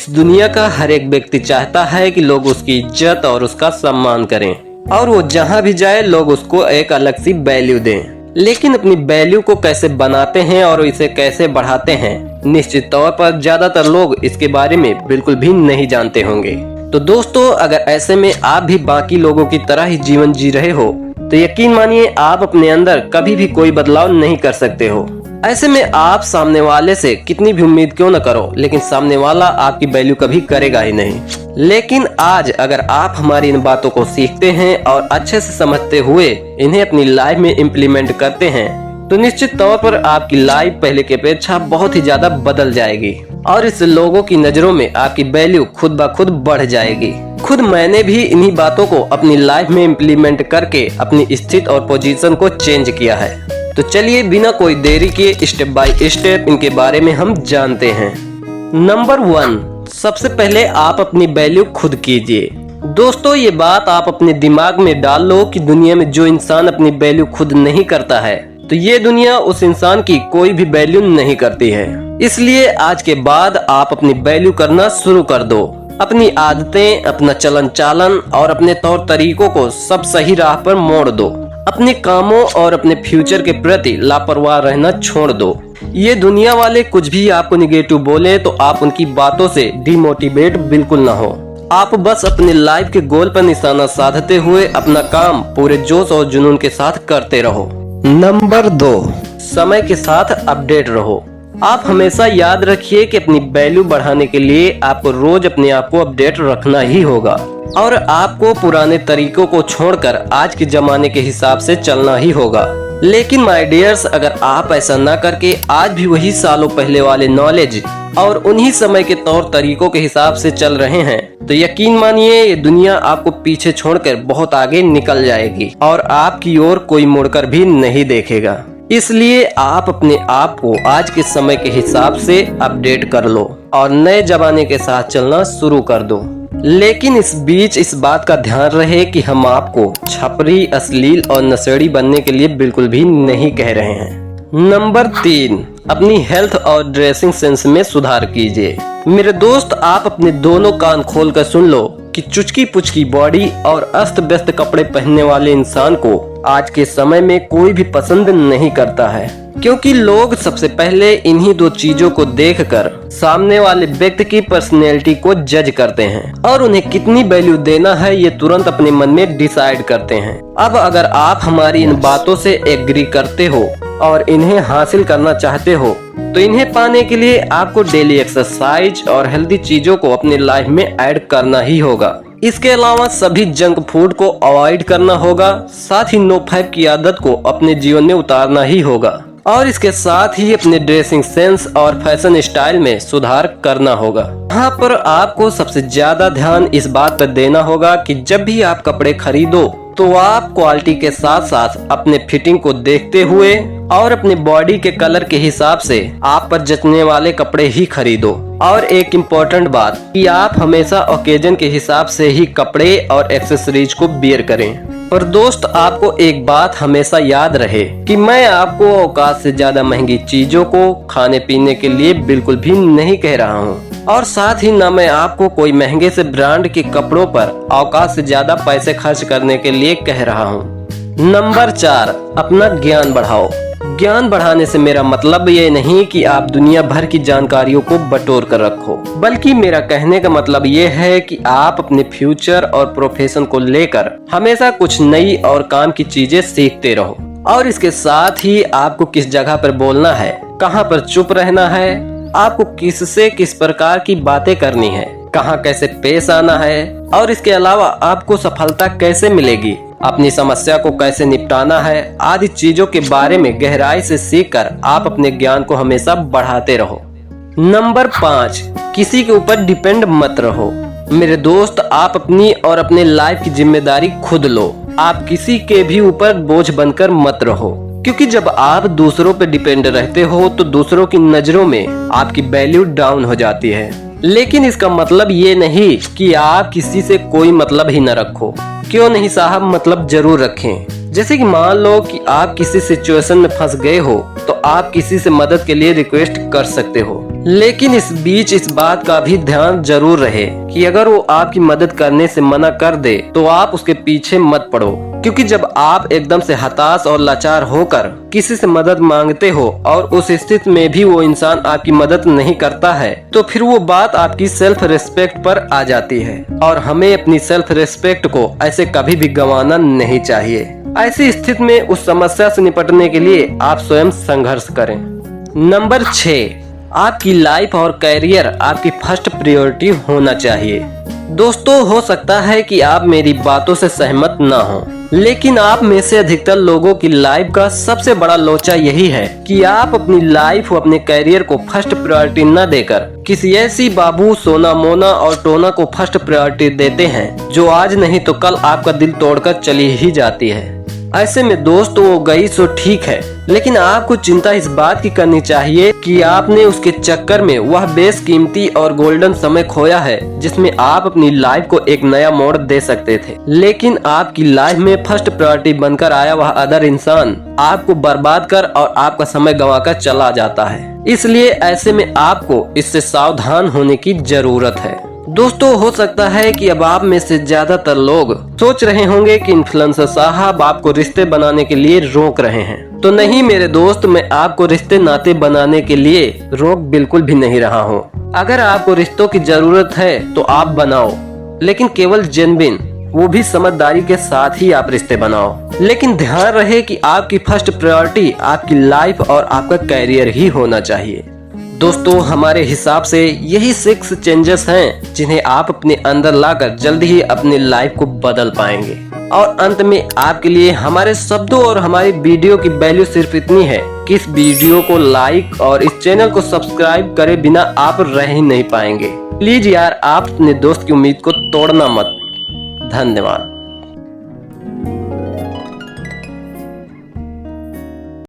इस दुनिया का हर एक व्यक्ति चाहता है कि लोग उसकी इज्जत और उसका सम्मान करें और वो जहाँ भी जाए लोग उसको एक अलग सी वैल्यू दें। लेकिन अपनी वैल्यू को कैसे बनाते हैं और इसे कैसे बढ़ाते हैं, निश्चित तौर पर ज्यादातर लोग इसके बारे में बिल्कुल भी नहीं जानते होंगे। तो दोस्तों, अगर ऐसे में आप भी बाकी लोगों की तरह ही जीवन जी रहे हो तो यकीन मानिए आप अपने अंदर कभी भी कोई बदलाव नहीं कर सकते हो। ऐसे में आप सामने वाले से कितनी भी उम्मीद क्यों न करो, लेकिन सामने वाला आपकी वैल्यू कभी करेगा ही नहीं। लेकिन आज अगर आप हमारी इन बातों को सीखते हैं और अच्छे से समझते हुए इन्हें अपनी लाइफ में इम्प्लीमेंट करते हैं तो निश्चित तौर पर आपकी लाइफ पहले की अपेक्षा बहुत ही ज्यादा बदल जाएगी और इस लोगों की नजरों में आपकी वैल्यू खुद ब खुद बढ़ जाएगी। खुद मैंने भी इन्हीं बातों को अपनी लाइफ में इम्प्लीमेंट करके अपनी स्थिति और पोजीशन को चेंज किया है। तो चलिए बिना कोई देरी किए स्टेप बाय स्टेप इनके बारे में हम जानते हैं। नंबर 1, सबसे पहले आप अपनी वैल्यू खुद कीजिए। दोस्तों, ये बात आप अपने दिमाग में डाल लो कि दुनिया में जो इंसान अपनी वैल्यू खुद नहीं करता है तो ये दुनिया उस इंसान की कोई भी वैल्यू नहीं करती है। इसलिए आज के बाद आप अपनी वैल्यू करना शुरू कर दो। अपनी आदतें, अपना चलन चालन और अपने तौर तरीकों को सब सही राह पर मोड़ दो। अपने कामों और अपने फ्यूचर के प्रति लापरवाह रहना छोड़ दो। ये दुनिया वाले कुछ भी आपको निगेटिव बोले तो आप उनकी बातों से डिमोटिवेट बिल्कुल ना हो। आप बस अपने लाइफ के गोल पर निशाना साधते हुए अपना काम पूरे जोश और जुनून के साथ करते रहो। नंबर 2, समय के साथ अपडेट रहो। आप हमेशा याद रखिए कि अपनी वैल्यू बढ़ाने के लिए आपको रोज अपने आप को अपडेट रखना ही होगा और आपको पुराने तरीकों को छोड़कर आज के जमाने के हिसाब से चलना ही होगा। लेकिन माय डियर्स, अगर आप ऐसा ना करके आज भी वही सालों पहले वाले नॉलेज और उन्हीं समय के तौर तरीकों के हिसाब से चल रहे हैं तो यकीन मानिए ये दुनिया आपको पीछे छोड़कर बहुत आगे निकल जाएगी और आपकी ओर कोई मुड़कर भी नहीं देखेगा। इसलिए आप अपने आप को आज के समय के हिसाब से अपडेट कर लो और नए जमाने के साथ चलना शुरू कर दो। लेकिन इस बीच इस बात का ध्यान रहे कि हम आपको छपरी, अश्लील और नशेड़ी बनने के लिए बिल्कुल भी नहीं कह रहे हैं। नंबर 3, अपनी हेल्थ और ड्रेसिंग सेंस में सुधार कीजिए। मेरे दोस्त, आप अपने दोनों कान खोलकर सुन लो कि चुचकी पुचकी बॉडी और अस्त व्यस्त कपड़े पहनने वाले इंसान को आज के समय में कोई भी पसंद नहीं करता है, क्योंकि लोग सबसे पहले इन्हीं 2 चीजों को देखकर सामने वाले व्यक्ति की पर्सनैलिटी को जज करते हैं और उन्हें कितनी वैल्यू देना है ये तुरंत अपने मन में डिसाइड करते हैं। अब अगर आप हमारी इन बातों से एग्री करते हो और इन्हें हासिल करना चाहते हो तो इन्हें पाने के लिए आपको डेली एक्सरसाइज और हेल्दी चीजों को अपने लाइफ में ऐड करना ही होगा। इसके अलावा सभी जंक फूड को अवॉइड करना होगा। साथ ही नो फैप की आदत को अपने जीवन में उतारना ही होगा और इसके साथ ही अपने ड्रेसिंग सेंस और फैशन स्टाइल में सुधार करना होगा। यहाँ पर आपको सबसे ज्यादा ध्यान इस बात पर देना होगा कि जब भी आप कपड़े खरीदो तो आप क्वालिटी के साथ साथ अपने फिटिंग को देखते हुए और अपने बॉडी के कलर के हिसाब से आप पर जचने वाले कपड़े ही खरीदो। और एक इम्पोर्टेंट बात कि आप हमेशा ओकेजन के हिसाब से ही कपड़े और एक्सेसरीज को बियर करें। पर दोस्त, आपको एक बात हमेशा याद रहे कि मैं आपको औकात से ज्यादा महंगी चीजों को खाने पीने के लिए बिल्कुल भी नहीं कह रहा हूँ और साथ ही ना मैं आपको कोई महंगे से ब्रांड के कपड़ों पर औकात से ज्यादा पैसे खर्च करने के लिए कह रहा हूँ। नंबर 4, अपना ज्ञान बढ़ाओ। ज्ञान बढ़ाने से मेरा मतलब ये नहीं कि आप दुनिया भर की जानकारियों को बटोर कर रखो, बल्कि मेरा कहने का मतलब ये है कि आप अपने फ्यूचर और प्रोफेशन को लेकर हमेशा कुछ नई और काम की चीजें सीखते रहो और इसके साथ ही आपको किस जगह पर बोलना है, कहाँ पर चुप रहना है, आपको किससे किस प्रकार की बातें करनी है, कहाँ कैसे पेश आना है और इसके अलावा आपको सफलता कैसे मिलेगी, अपनी समस्या को कैसे निपटाना है, आदि चीजों के बारे में गहराई से सीखकर आप अपने ज्ञान को हमेशा बढ़ाते रहो। नंबर 5, किसी के ऊपर डिपेंड मत रहो। मेरे दोस्त, आप अपनी और अपने लाइफ की जिम्मेदारी खुद लो। आप किसी के भी ऊपर बोझ बनकर मत रहो, क्योंकि जब आप दूसरों पर डिपेंड रहते हो तो दूसरों की नजरों में आपकी वैल्यू डाउन हो जाती है। लेकिन इसका मतलब ये नहीं कि आप किसी से कोई मतलब ही न रखो। क्यों नहीं साहब, मतलब जरूर रखें। जैसे कि मान लो कि आप किसी सिचुएशन में फंस गए हो तो आप किसी से मदद के लिए रिक्वेस्ट कर सकते हो, लेकिन इस बीच इस बात का भी ध्यान जरूर रहे कि अगर वो आपकी मदद करने से मना कर दे तो आप उसके पीछे मत पड़ो, क्योंकि जब आप एकदम से हताश और लाचार होकर किसी से मदद मांगते हो और उस स्थिति में भी वो इंसान आपकी मदद नहीं करता है तो फिर वो बात आपकी सेल्फ रिस्पेक्ट पर आ जाती है, और हमें अपनी सेल्फ रिस्पेक्ट को ऐसे कभी भी गंवाना नहीं चाहिए। ऐसी स्थिति में उस समस्या से निपटने के लिए आप स्वयं संघर्ष करें। नंबर 6, आपकी लाइफ और कैरियर आपकी फर्स्ट प्रायोरिटी होना चाहिए। दोस्तों, हो सकता है कि आप मेरी बातों से सहमत ना हो, लेकिन आप में से अधिकतर लोगों की लाइफ का सबसे बड़ा लोचा यही है कि आप अपनी लाइफ और अपने कैरियर को फर्स्ट प्रायोरिटी न देकर किसी ऐसी बाबू सोना मोना और टोना को फर्स्ट प्रायोरिटी देते हैं जो आज नहीं तो कल आपका दिल तोड़कर चली ही जाती है। ऐसे में दोस्त वो गई सो ठीक है, लेकिन आपको चिंता इस बात की करनी चाहिए कि आपने उसके चक्कर में वह बेशकीमती और गोल्डन समय खोया है जिसमें आप अपनी लाइफ को एक नया मोड़ दे सकते थे, लेकिन आपकी लाइफ में फर्स्ट प्रायोरिटी बनकर आया वह अदर इंसान आपको बर्बाद कर और आपका समय गंवाकर चला जाता है। इसलिए ऐसे में आपको इससे सावधान होने की जरूरत है। दोस्तों, हो सकता है कि अब आप में से ज्यादातर लोग सोच रहे होंगे कि इन्फ्लुएंसर साहब आपको रिश्ते बनाने के लिए रोक रहे हैं। तो नहीं मेरे दोस्त, मैं आपको रिश्ते नाते बनाने के लिए रोक बिल्कुल भी नहीं रहा हूँ। अगर आपको रिश्तों की जरूरत है तो आप बनाओ, लेकिन केवल जेन्युइन, वो भी समझदारी के साथ ही आप रिश्ते बनाओ। लेकिन ध्यान रहे कि आपकी फर्स्ट प्रायोरिटी आपकी लाइफ और आपका कैरियर ही होना चाहिए। दोस्तों, हमारे हिसाब से यही 6 चेंजेस हैं जिन्हें आप अपने अंदर लाकर जल्दी ही अपनी लाइफ को बदल पाएंगे। और अंत में आपके लिए हमारे शब्दों और हमारी वीडियो की वैल्यू सिर्फ इतनी है कि इस वीडियो को लाइक और इस चैनल को सब्सक्राइब करे बिना आप रह ही नहीं पाएंगे। प्लीज यार, आप अपने दोस्त की उम्मीद को तोड़ना मत। धन्यवाद।